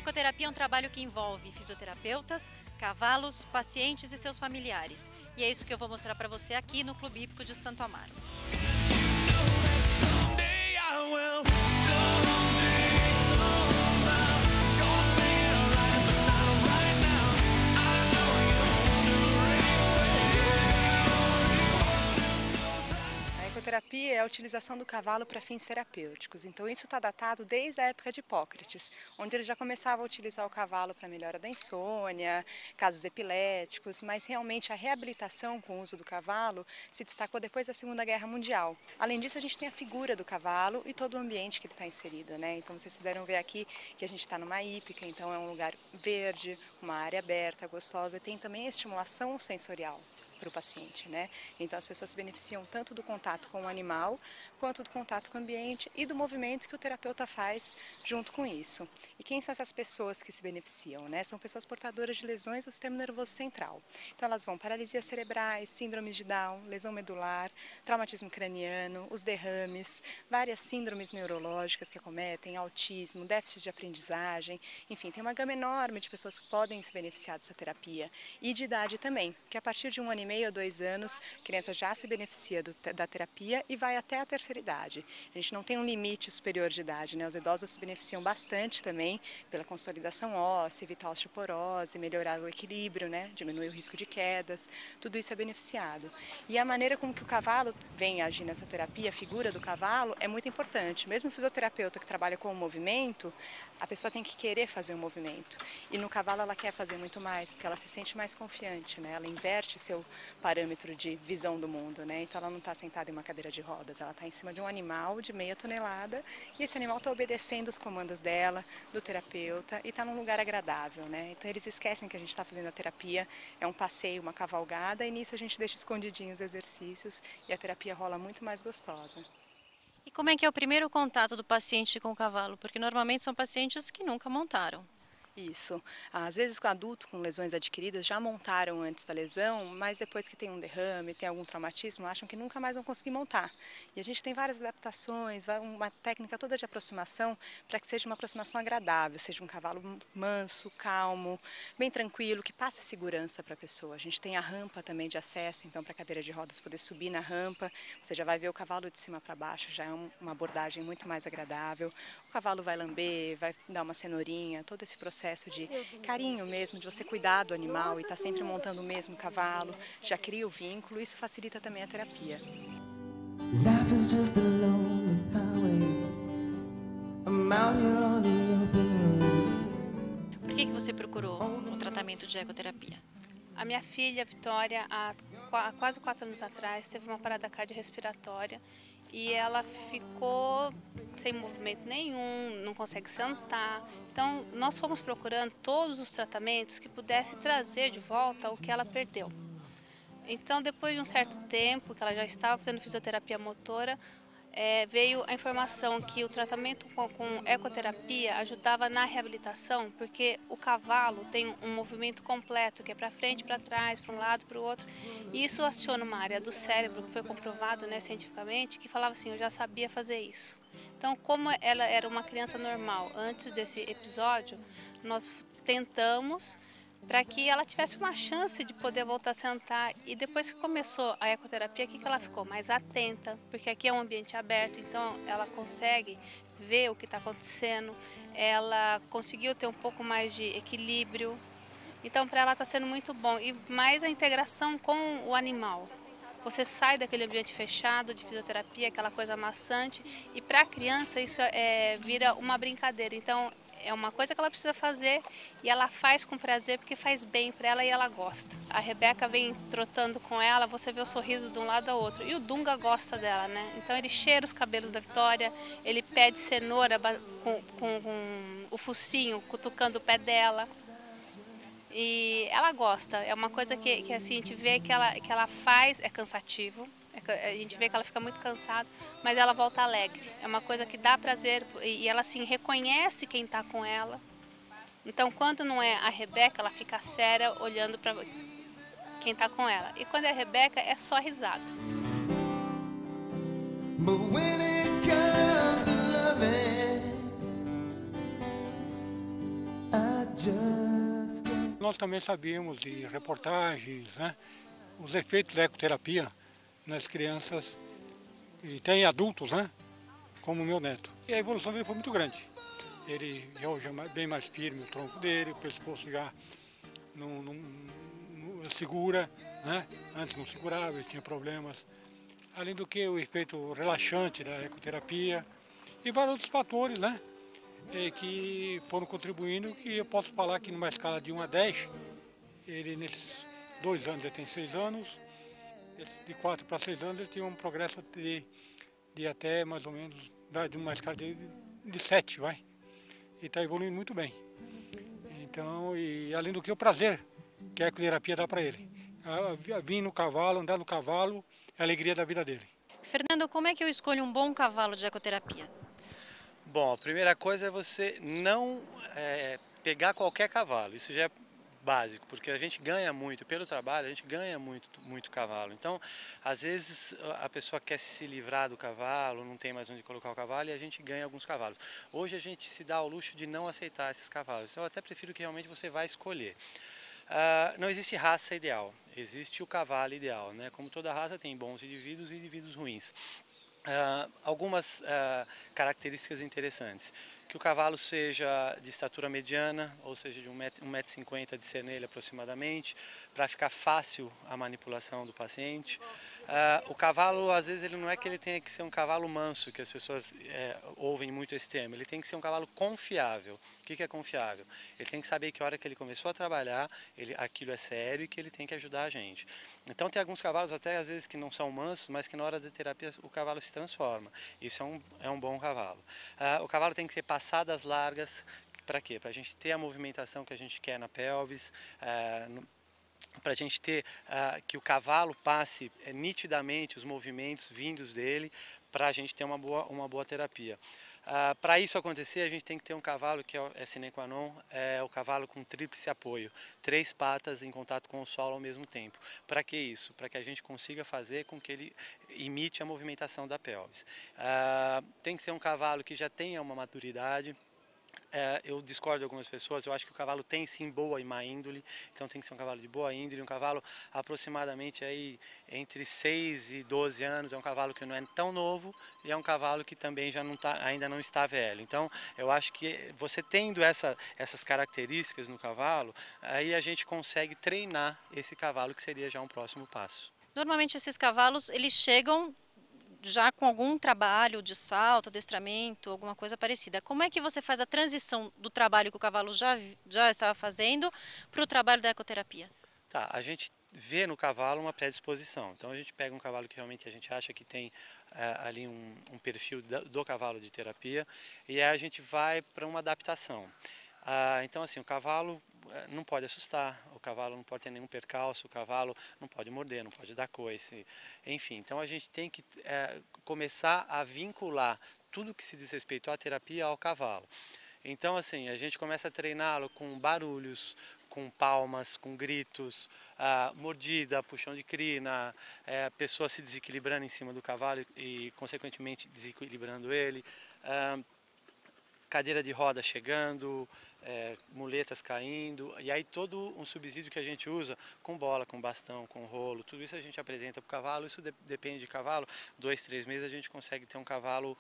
ecoterapia é um trabalho que envolve fisioterapeutas, cavalos, pacientes e seus familiares. E é isso que eu vou mostrar para você aqui no Clube Hípico de Santo Amaro. A ecoterapia é a utilização do cavalo para fins terapêuticos, então isso está datado desde a época de Hipócrates, onde ele já começava a utilizar o cavalo para melhora da insônia, casos epiléticos, mas realmente a reabilitação com o uso do cavalo se destacou depois da Segunda Guerra Mundial. Além disso, a gente tem a figura do cavalo e todo o ambiente que ele está inserido, né? Então vocês puderam ver aqui que a gente está numa hípica, então é um lugar verde, uma área aberta, gostosa, e tem também a estimulação sensorial para o paciente, né? Então as pessoas se beneficiam tanto do contato com o animal, quanto do contato com o ambiente e do movimento que o terapeuta faz junto com isso. E quem são essas pessoas que se beneficiam, né? São pessoas portadoras de lesões do sistema nervoso central. Então elas vão paralisias cerebrais, síndromes de Down, lesão medular, traumatismo craniano, os derrames, várias síndromes neurológicas que acometem, autismo, déficit de aprendizagem, enfim, tem uma gama enorme de pessoas que podem se beneficiar dessa terapia. E de idade também, que a partir de 1 ano e meio a 2 anos, a criança já se beneficia da terapia e vai até a terceira idade. A gente não tem um limite superior de idade, né? Os idosos se beneficiam bastante também pela consolidação óssea, evitar a osteoporose, melhorar o equilíbrio, né? Diminuir o risco de quedas, tudo isso é beneficiado. E a maneira como que o cavalo vem agir nessa terapia, a figura do cavalo, é muito importante. Mesmo o fisioterapeuta que trabalha com o movimento, a pessoa tem que querer fazer um movimento. E no cavalo ela quer fazer muito mais, porque ela se sente mais confiante, né? Ela inverte seu parâmetro de visão do mundo, né? Então ela não está sentada em uma cadeira de rodas, ela está em cima de um animal de meia tonelada e esse animal está obedecendo os comandos dela, do terapeuta, e está num lugar agradável, né? Então eles esquecem que a gente está fazendo a terapia, é um passeio, uma cavalgada, e nisso a gente deixa escondidinhos os exercícios e a terapia rola muito mais gostosa. E como é que é o primeiro contato do paciente com o cavalo? Porque normalmente são pacientes que nunca montaram. Isso. Às vezes, com adulto com lesões adquiridas, já montaram antes da lesão, mas depois que tem um derrame, tem algum traumatismo, acham que nunca mais vão conseguir montar. E a gente tem várias adaptações, uma técnica toda de aproximação para que seja uma aproximação agradável, seja um cavalo manso, calmo, bem tranquilo, que passe segurança para a pessoa. A gente tem a rampa também de acesso, então para a cadeira de rodas poder subir na rampa, você já vai ver o cavalo de cima para baixo, já é uma abordagem muito mais agradável. O cavalo vai lamber, vai dar uma cenourinha, todo esse processo de carinho mesmo, de você cuidar do animal e estar sempre montando o mesmo cavalo, já cria o vínculo, isso facilita também a terapia. Life is just a lonely highway. I'm out here on the open road. Por que você procurou o tratamento de ecoterapia? A minha filha, Vitória, há quase 4 anos atrás, teve uma parada cardiorrespiratória e ela ficou sem movimento nenhum, não consegue sentar. Então, nós fomos procurando todos os tratamentos que pudessem trazer de volta o que ela perdeu. Então, depois de um certo tempo que ela já estava fazendo fisioterapia motora, veio a informação que o tratamento com ecoterapia ajudava na reabilitação, porque o cavalo tem um movimento completo, que é para frente, para trás, para um lado, para o outro. E isso aciona uma área do cérebro, que foi comprovado, né, cientificamente, que falava assim, eu já sabia fazer isso. Então, como ela era uma criança normal antes desse episódio, nós tentamos para que ela tivesse uma chance de poder voltar a sentar. E depois que começou a ecoterapia, o que ela ficou? Mais atenta, porque aqui é um ambiente aberto, então ela consegue ver o que está acontecendo, ela conseguiu ter um pouco mais de equilíbrio. Então, para ela está sendo muito bom. E mais a integração com o animal. Você sai daquele ambiente fechado de fisioterapia, aquela coisa maçante, e para a criança isso vira uma brincadeira. Então, é uma coisa que ela precisa fazer e ela faz com prazer porque faz bem para ela e ela gosta. A Rebeca vem trotando com ela, você vê o sorriso de um lado ao outro. E o Dunga gosta dela, né? Então ele cheira os cabelos da Vitória, ele pede cenoura com o focinho, cutucando o pé dela. E ela gosta, é uma coisa que assim, a gente vê que ela faz, é cansativo. A gente vê que ela fica muito cansada, mas ela volta alegre. É uma coisa que dá prazer e ela assim reconhece quem está com ela. Então, quando não é a Rebeca, ela fica séria olhando para quem está com ela. E quando é a Rebeca, é só risada. But when it comes to loving, nós também sabíamos de reportagens, né, os efeitos da ecoterapia nas crianças e tem adultos, né, como o meu neto. E a evolução dele foi muito grande. Ele já hoje é bem mais firme o tronco dele, o pescoço já não segura, né? Antes não segurava, ele tinha problemas. Além do que o efeito relaxante da ecoterapia e vários outros fatores, né? Que foram contribuindo, que eu posso falar que numa escala de 1 a 10, ele nesses 2 anos, ele tem 6 anos, de 4 para 6 anos ele tem um progresso de até mais ou menos, de uma escala de 7, vai. E está evoluindo muito bem. Então, e além do que o prazer que a ecoterapia dá para ele. Vir no cavalo, andar no cavalo, é a alegria da vida dele. Fernando, como é que eu escolho um bom cavalo de ecoterapia? Bom, a primeira coisa é você não pegar qualquer cavalo, isso já é básico, porque a gente ganha muito, pelo trabalho a gente ganha muito cavalo. Então, às vezes a pessoa quer se livrar do cavalo, não tem mais onde colocar o cavalo e a gente ganha alguns cavalos. Hoje a gente se dá ao luxo de não aceitar esses cavalos, eu até prefiro que realmente você vá escolher. Não existe raça ideal, existe o cavalo ideal, né? Como toda raça tem bons indivíduos e indivíduos ruins. Algumas características interessantes. Que o cavalo seja de estatura mediana, ou seja, de 1,50 m de cernelha aproximadamente, para ficar fácil a manipulação do paciente. O cavalo, às vezes, ele não é que ele tenha que ser um cavalo manso, que as pessoas ouvem muito esse termo, ele tem que ser um cavalo confiável. O que é confiável? Ele tem que saber que a hora que ele começou a trabalhar, aquilo é sério e que ele tem que ajudar a gente. Então tem alguns cavalos até às vezes que não são mansos, mas que na hora da terapia o cavalo se transforma. Isso é um bom cavalo. O cavalo tem que ter passadas largas, para quê? Para a gente ter a movimentação que a gente quer na pelvis, para a gente ter que o cavalo passe nitidamente os movimentos vindos dele, para a gente ter uma boa terapia. Para isso acontecer, a gente tem que ter um cavalo que é sine qua non, é o cavalo com tríplice apoio, 3 patas em contato com o solo ao mesmo tempo. Para que isso? Para que a gente consiga fazer com que ele imite a movimentação da pelvis. Tem que ser um cavalo que já tenha uma maturidade. Eu discordo de algumas pessoas, eu acho que o cavalo tem sim boa e má índole, então tem que ser um cavalo de boa índole, um cavalo aproximadamente aí entre 6 e 12 anos, é um cavalo que não é tão novo e é um cavalo que também já não ainda não está velho. Então eu acho que você tendo essas características no cavalo, aí a gente consegue treinar esse cavalo, que seria já um próximo passo. Normalmente esses cavalos, eles chegam já com algum trabalho de salto, adestramento, alguma coisa parecida. Como é que você faz a transição do trabalho que o cavalo já estava fazendo para o trabalho da ecoterapia? Tá, a gente vê no cavalo uma predisposição. Então a gente pega um cavalo que realmente a gente acha que tem ali um perfil do cavalo de terapia e aí a gente vai para uma adaptação. Então assim, o cavalo não pode assustar, o cavalo não pode ter nenhum percalço, o cavalo não pode morder, não pode dar coice, enfim. Então a gente tem que começar a vincular tudo que se diz respeito à terapia ao cavalo. Então assim, a gente começa a treiná-lo com barulhos, com palmas, com gritos, mordida, puxão de crina, a pessoa se desequilibrando em cima do cavalo e consequentemente desequilibrando ele, cadeira de roda chegando, muletas caindo, e aí todo um subsídio que a gente usa com bola, com bastão, com rolo, tudo isso a gente apresenta para o cavalo. Isso depende de cavalo, 2, 3 meses a gente consegue ter um cavalo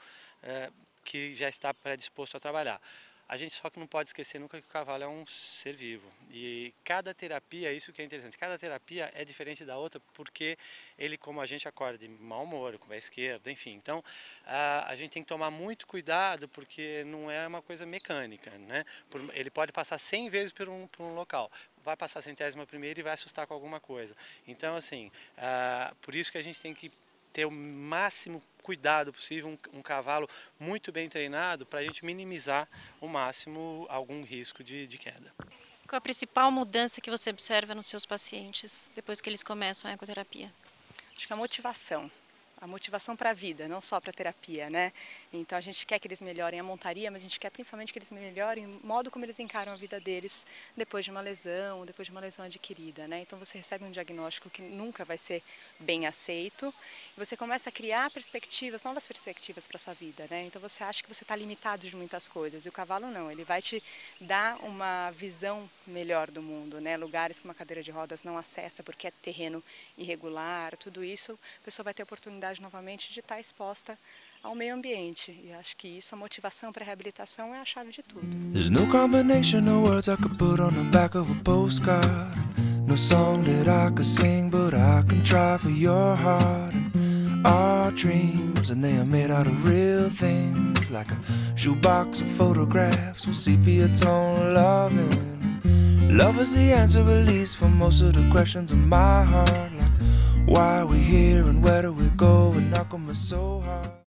que já está predisposto a trabalhar. A gente só que não pode esquecer nunca que o cavalo é um ser vivo e cada terapia, isso que é interessante, cada terapia é diferente da outra porque ele, como a gente acorda de mau humor, com o pé esquerdo, enfim, então a gente tem que tomar muito cuidado porque não é uma coisa mecânica, né? Ele pode passar 100 vezes por um local, vai passar a 100ª e vai assustar com alguma coisa. Então assim, por isso que a gente tem que ter o máximo cuidado possível, um cavalo muito bem treinado para a gente minimizar o máximo algum risco de queda. Qual a principal mudança que você observa nos seus pacientes depois que eles começam a ecoterapia? Acho que a motivação. a motivação para a vida, não só para a terapia, né? Então a gente quer que eles melhorem a montaria, mas a gente quer principalmente que eles melhorem o modo como eles encaram a vida deles depois de uma lesão, depois de uma lesão adquirida, né? Então você recebe um diagnóstico que nunca vai ser bem aceito e você começa a criar perspectivas, novas perspectivas para sua vida, né? Então você acha que você está limitado de muitas coisas e o cavalo não, ele vai te dar uma visão melhor do mundo, né? Lugares que uma cadeira de rodas não acessa porque é terreno irregular, tudo isso, a pessoa vai ter a oportunidade novamente de estar exposta ao meio ambiente. E acho que isso, a motivação para a reabilitação é a chave de tudo. There's no combination of words I could put on the back of a postcard. No song that I could sing, but I can try for your heart. And our dreams, and they are made out of real things, like a shoebox of photographs with sepia tone loving. Love is the answer, at least, for most of the questions in my heart. Like, why are we here and where do we go? And how come it's so hard?